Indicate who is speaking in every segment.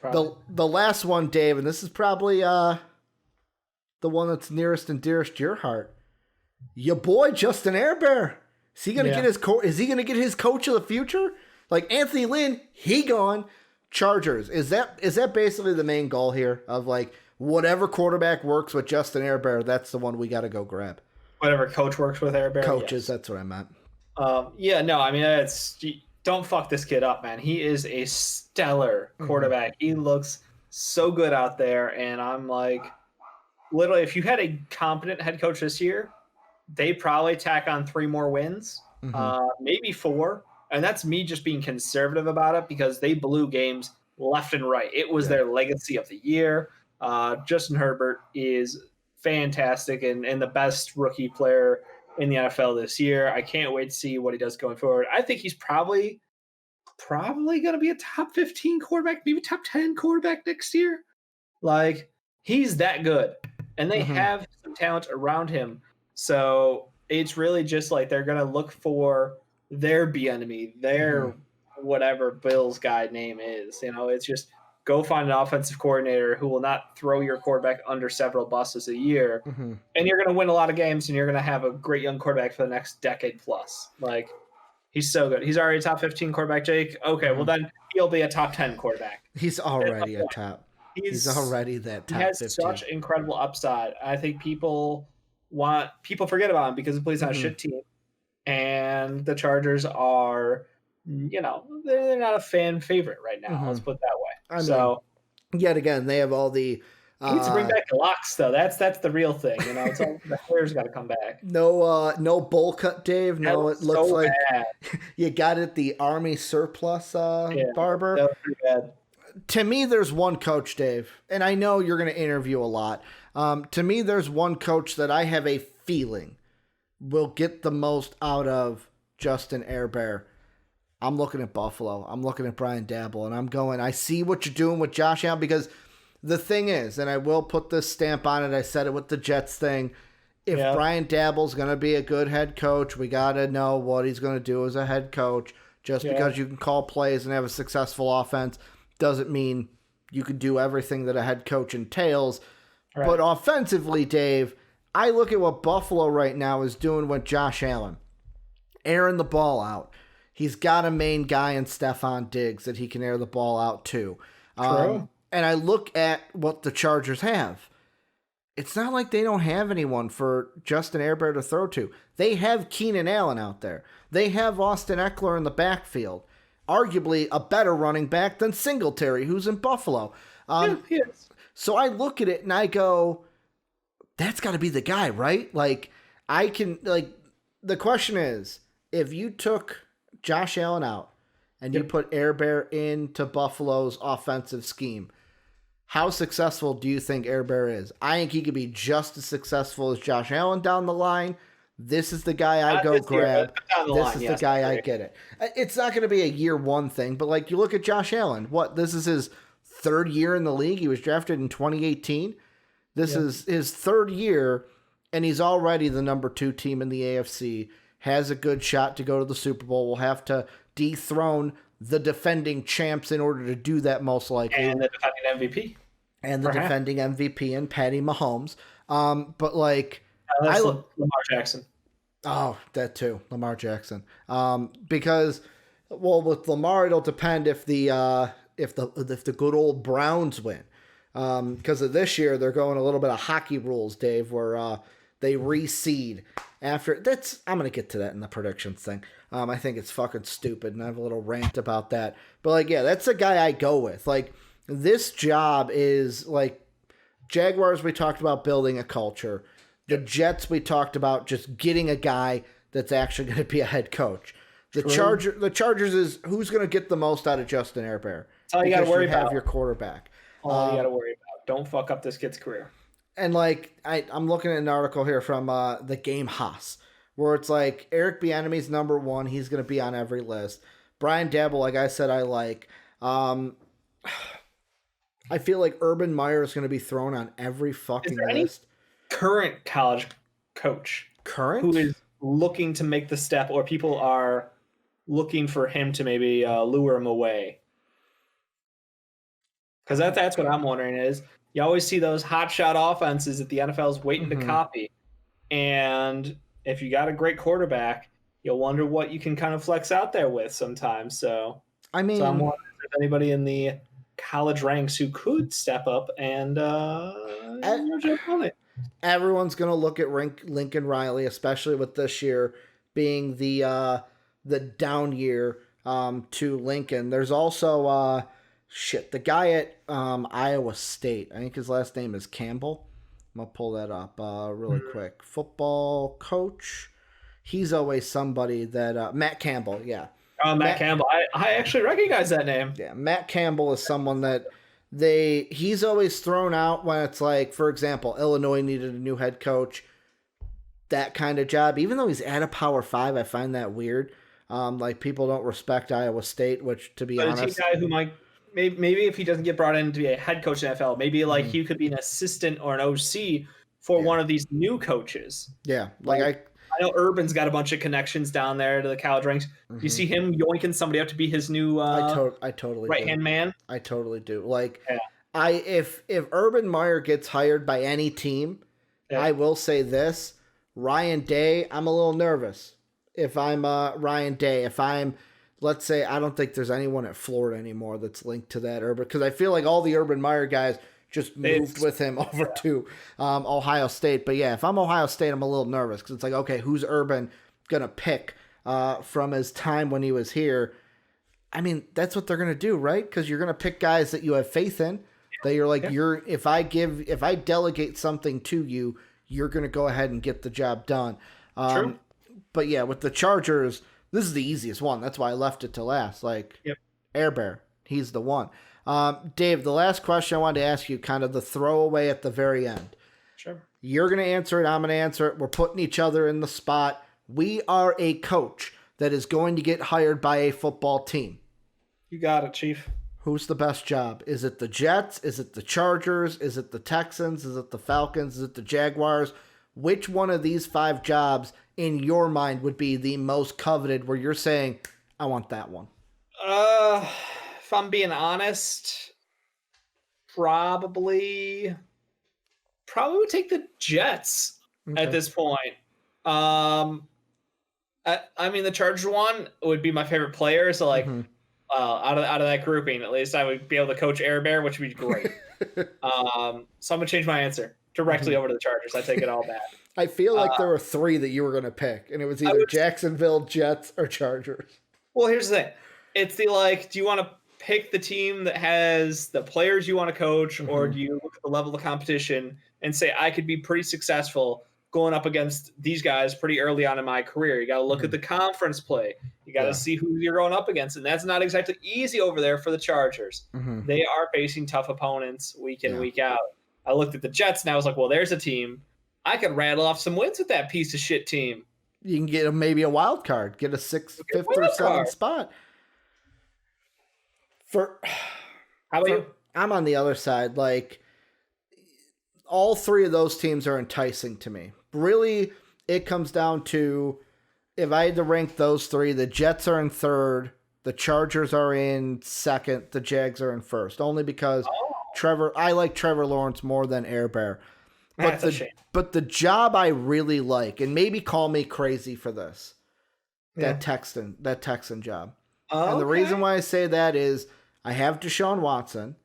Speaker 1: The last one, Dave, and this is probably the one that's nearest and dearest to your heart. Your boy Justin Herbert. Is he gonna get his Is he gonna get his coach of the future? Like Anthony Lynn, he gone. Chargers. Is that basically the main goal here of like whatever quarterback works with Justin Herbert, that's the one we got to go grab.
Speaker 2: Whatever coach works with Herbert.
Speaker 1: Coaches, yes. That's what I meant.
Speaker 2: Don't fuck this kid up, man. He is a stellar quarterback. He looks so good out there, and I'm like, literally, if you had a competent head coach this year, they probably tack on 3 more wins, maybe 4. And that's me just being conservative about it because they blew games left and right. It was their legacy of the year. Justin Herbert is fantastic and the best rookie player in the NFL this year. I can't wait to see what he does going forward. I think he's probably going to be a top 15 quarterback, maybe top 10 quarterback next year. Like, he's that good. And they have some talent around him. So it's really just like they're going to look for their enemy, their whatever Bills guy name is. It's just go find an offensive coordinator who will not throw your quarterback under several buses a year, and you're going to win a lot of games, and you're going to have a great young quarterback for the next decade plus. Like, he's so good. He's already a top 15 quarterback, Jake. Okay, well then he'll be a top 10 quarterback.
Speaker 1: He's already a top. He's already that top 15.
Speaker 2: He has such incredible upside. I think people forget about him because he plays on a shit team. And the Chargers are, they're not a fan favorite right now. Let's put it that way.
Speaker 1: Yet again, they have all the.
Speaker 2: He needs to bring back the locks, though. That's the real thing. It's all the hair's got to come back.
Speaker 1: No bowl cut, Dave. No, it looks
Speaker 2: so
Speaker 1: like
Speaker 2: bad.
Speaker 1: You got it. The Army surplus barber.
Speaker 2: That was pretty bad.
Speaker 1: To me, there's one coach, Dave, and I know you're going to interview a lot. To me, there's one coach that I have a feeling will get the most out of Justin Herbert. I'm looking at Buffalo. I'm looking at Brian Daboll, and I'm going, I see what you're doing with Josh Allen, because the thing is, and I will put this stamp on it, I said it with the Jets thing, if Brian Daboll's going to be a good head coach, we got to know what he's going to do as a head coach. Just because you can call plays and have a successful offense doesn't mean you can do everything that a head coach entails. Right. But offensively, Dave, I look at what Buffalo right now is doing with Josh Allen. Airing the ball out. He's got a main guy in Stephon Diggs that he can air the ball out to.
Speaker 2: True.
Speaker 1: And I look at what the Chargers have. It's not like they don't have anyone for Justin Herbert to throw to. They have Keenan Allen out there. They have Austin Eckler in the backfield. Arguably a better running back than Singletary, who's in Buffalo.
Speaker 2: Yes.
Speaker 1: So I look at it and I go, that's got to be the guy, right? Like, the question is, if you took Josh Allen out and you put Herbert into Buffalo's offensive scheme, how successful do you think Herbert is? I think he could be just as successful as Josh Allen down the line. This is the guy I go grab. This is the guy I get it. It's not going to be a year one thing, but like you look at Josh Allen. This is his 3rd year in the league. He was drafted in 2018. This is his 3rd year, and he's already the number 2 team in the AFC. Has a good shot to go to the Super Bowl. Will have to dethrone the defending champs in order to do that, most likely.
Speaker 2: And the defending MVP.
Speaker 1: And the defending MVP and Patty Mahomes. But like,
Speaker 2: Lamar Jackson.
Speaker 1: Oh, that too, Lamar Jackson. Because, with Lamar, it'll depend if the good old Browns win. Because of this year, they're going a little bit of hockey rules, Dave, where they reseed after. I'm going to get to that in the predictions thing. I think it's fucking stupid, and I have a little rant about that. But, that's the guy I go with. Like, this job is, like, Jaguars, we talked about building a culture. The Jets, we talked about just getting a guy that's actually going to be a head coach. The Chargers is who's going to get the most out of Justin Herbert.
Speaker 2: That's all you got to worry about.
Speaker 1: Have your quarterback.
Speaker 2: All you got to worry about. Don't fuck up this kid's career.
Speaker 1: And like I'm looking at an article here from the Game Haas, where it's like Eric Bieniemy's number 1. He's going to be on every list. Brian Daboll, like I said, I like. I feel like Urban Meyer is going to be thrown on every fucking list.
Speaker 2: Current college coach who is looking to make the step, or people are looking for him to maybe lure him away, Because that's what I'm wondering is you always see those hotshot offenses that the NFL's waiting to copy. And if you got a great quarterback, you'll wonder what you can kind of flex out there with sometimes. So
Speaker 1: I mean,
Speaker 2: I'm wondering if there's anybody in the college ranks who could step up and jump on it.
Speaker 1: Everyone's going to look at Lincoln Riley, especially with this year being the down year to Lincoln. There's also the guy at Iowa State. I think his last name is Campbell. I'm going to pull that up really quick. Football coach. He's always somebody that Matt Campbell, yeah.
Speaker 2: Oh, Matt Campbell. I actually recognize that name.
Speaker 1: Yeah, Matt Campbell is someone that he's always thrown out when it's like, for example, Illinois needed a new head coach, that kind of job. Even though he's at a Power 5, I find that weird. Like people don't respect Iowa State, which to be honest,
Speaker 2: is he a guy who might maybe if he doesn't get brought in to be a head coach in the NFL, maybe like he could be an assistant or an OC for one of these new coaches.
Speaker 1: Yeah,
Speaker 2: I know Urban's got a bunch of connections down there to the college ranks. Do you see him yoinking somebody up to be his new
Speaker 1: I totally
Speaker 2: right-hand man?
Speaker 1: I totally do. If Urban Meyer gets hired by any team, I will say this. Ryan Day, I'm a little nervous. If I'm Ryan Day, let's say, I don't think there's anyone at Florida anymore that's linked to that Urban, because I feel like all the Urban Meyer guys just moved with him over to Ohio State. But yeah, if I'm Ohio State, I'm a little nervous because it's like, okay, who's Urban going to pick from his time when he was here? I mean, that's what they're going to do, right? Because you're going to pick guys that you have faith in, that you're like, if I delegate something to you, you're going to go ahead and get the job done.
Speaker 2: True.
Speaker 1: But yeah, with the Chargers, this is the easiest one. That's why I left it to last. Air Bear, he's the one. Dave, the last question I wanted to ask you, kind of the throwaway at the very end.
Speaker 2: Sure.
Speaker 1: You're going to answer it. I'm going to answer it. We're putting each other in the spot. We are a coach that is going to get hired by a football team.
Speaker 2: You got it, Chief.
Speaker 1: Who's the best job? Is it the Jets? Is it the Chargers? Is it the Texans? Is it the Falcons? Is it the Jaguars? Which one of these 5 jobs in your mind would be the most coveted where you're saying, I want that one?
Speaker 2: If I'm being honest, probably would take the Jets at this point. I mean, the Chargers one would be my favorite player. So out of that grouping, at least I would be able to coach Air Bear, which would be great. So I'm gonna change my answer directly over to the Chargers. I take it all back.
Speaker 1: I feel like there were 3 that you were going to pick, and it was either Jacksonville, Jets, or Chargers.
Speaker 2: Well, here's the thing. It's do you want to pick the team that has the players you want to coach, or do you look at the level of competition and say, I could be pretty successful going up against these guys pretty early on in my career? You got to look at the conference play. You got to see who you're going up against, and that's not exactly easy over there for the Chargers. They are facing tough opponents week in, week out. I looked at the Jets, and I was like, well, there's a team. I could rattle off some wins with that piece of shit team.
Speaker 1: You can get maybe a wild card, get a 6th, 5th, or 7th spot.
Speaker 2: How about you?
Speaker 1: I'm on the other side. All 3 of those teams are enticing to me. Really, it comes down to, if I had to rank those 3, the Jets are in 3rd, the Chargers are in 2nd, the Jags are in 1st. Only because I like Trevor Lawrence more than Air Bear.
Speaker 2: That's a shame.
Speaker 1: But the job I really like, and maybe call me crazy for this, that Texan job. And the reason why I say that is I have Deshaun Watson.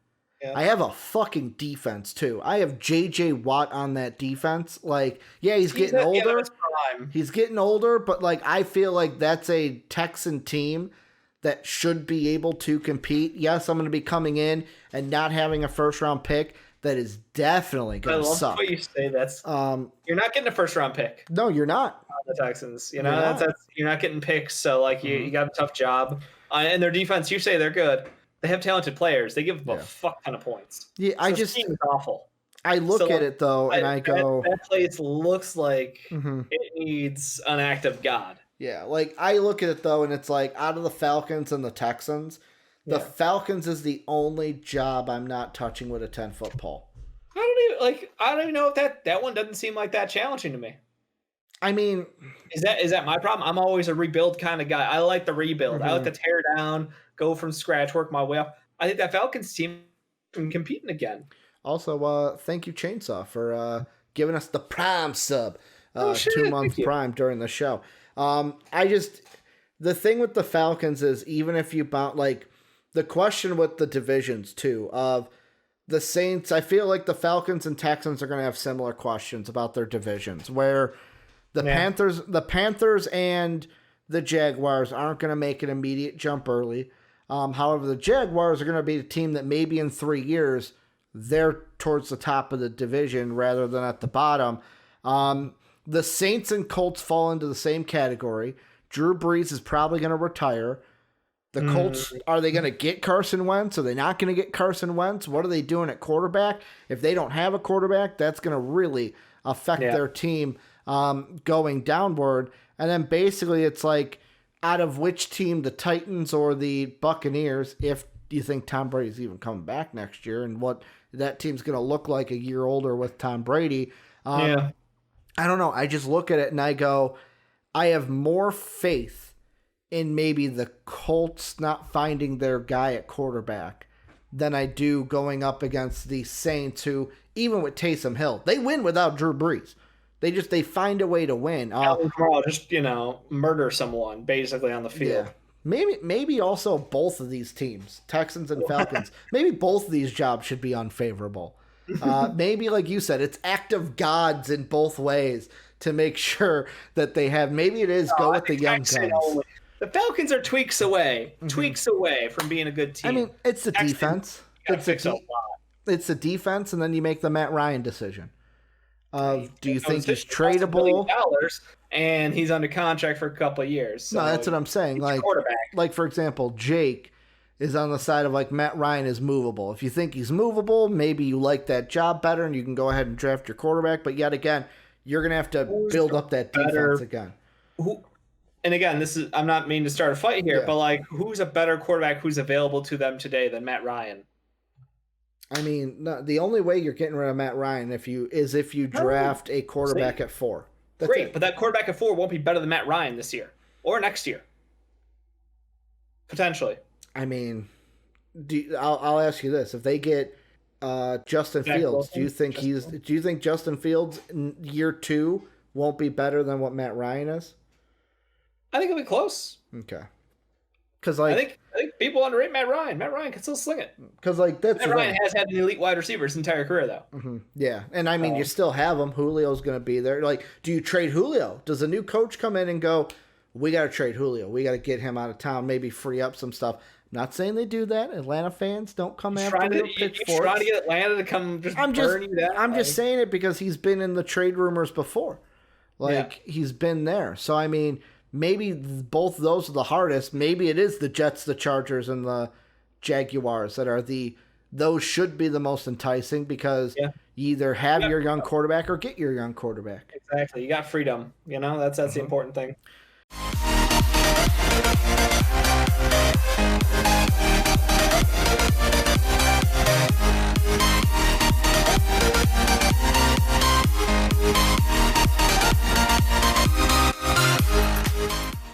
Speaker 1: Yeah. I have a fucking defense, too. I have J.J. Watt on that defense. He's getting older. He's getting older, but, I feel like that's a Texan team that should be able to compete. Yes, I'm going to be coming in and not having a first-round pick. That is definitely going to suck.
Speaker 2: I love what you say. That's you're not getting a first-round pick.
Speaker 1: No, you're not.
Speaker 2: The Texans, you're not getting picks. So, you got a tough job. And their defense, you say they're good. They have talented players. They give a fuck ton of points.
Speaker 1: Yeah,
Speaker 2: this team is awful.
Speaker 1: I look at it, though, and I go...
Speaker 2: That place looks like it needs an act of God.
Speaker 1: Yeah, I look at it, though, and it's out of the Falcons and the Texans, the Falcons is the only job I'm not touching with a 10-foot pole.
Speaker 2: I don't even know if that one doesn't seem like that challenging to me.
Speaker 1: I mean...
Speaker 2: Is that my problem? I'm always a rebuild kind of guy. I like the rebuild. I like to tear down, go from scratch, work my way up. I think that Falcons team and competing again.
Speaker 1: Also, thank you, Chainsaw, for giving us the Prime sub,
Speaker 2: Shit,
Speaker 1: 2 months Prime during the show. The thing with the Falcons is, even if you the question with the divisions too of the Saints, I feel like the Falcons and Texans are going to have similar questions about their divisions, where the Panthers and the Jaguars aren't going to make an immediate jump early. However, the Jaguars are going to be a team that maybe in 3 years they're towards the top of the division rather than at the bottom. The Saints and Colts fall into the same category. Drew Brees is probably going to retire. The Colts, are they going to get Carson Wentz? Are they not going to get Carson Wentz? What are they doing at quarterback? If they don't have a quarterback, that's going to really affect their team going downward. And then basically it's like, out of which team, the Titans or the Buccaneers, if you think Tom Brady's even coming back next year and what that team's going to look like a year older with Tom Brady. I don't know. I just look at it and I go, I have more faith in maybe the Colts not finding their guy at quarterback than I do going up against the Saints, who, even with Taysom Hill, they win without Drew Brees. They find a way to win.
Speaker 2: Just, murder someone basically on the field.
Speaker 1: Yeah. Maybe also both of these teams, Texans and Falcons, maybe both of these jobs should be unfavorable. Maybe, like you said, it's act of gods in both ways to make sure that they have. Maybe it is go with the young guns.
Speaker 2: The Falcons are tweaks away from being a good team.
Speaker 1: I mean, it's the defense. It's the defense, and then you make the Matt Ryan decision. Do you think he's tradable?
Speaker 2: And he's under contract for a couple of years. So
Speaker 1: no, that's what I'm saying. Like for example, Jake is on the side of like Matt Ryan is movable. If you think he's movable, maybe you like that job better and you can go ahead and draft your quarterback. But yet again, you're going to have to build up that defense again.
Speaker 2: And again, I'm not meaning to start a fight here, but who's a better quarterback who's available to them today than Matt Ryan?
Speaker 1: I mean, the only way you're getting rid of Matt Ryan if you draft a quarterback at 4. That's
Speaker 2: great,
Speaker 1: it.
Speaker 2: But that quarterback at 4 won't be better than Matt Ryan this year or next year, potentially.
Speaker 1: I mean, I'll ask you this: if they get Justin Fields, do you think Justin Fields in year 2 won't be better than what Matt Ryan is?
Speaker 2: I think it'll be close.
Speaker 1: Okay. Because
Speaker 2: I think people underrate Matt Ryan. Matt Ryan can still sling it.
Speaker 1: Because that's
Speaker 2: Matt Ryan has had an elite wide receiver his entire career, though.
Speaker 1: Mm-hmm. Yeah, and I mean, you still have him. Julio's going to be there. Do you trade Julio? Does a new coach come in and go, "We got to trade Julio. We got to get him out of town. Maybe free up some stuff." I'm not saying they do that. Atlanta fans don't come after me with pitchforks.
Speaker 2: You're trying to get Atlanta to come burn you down.
Speaker 1: I'm just saying it because he's been in the trade rumors before. He's been there. So I mean. Maybe both those are the hardest. Maybe it is the Jets, the Chargers, and the Jaguars that are those should be the most enticing because you either have your young quarterback or get your young quarterback.
Speaker 2: Exactly. You got freedom. That's the important thing.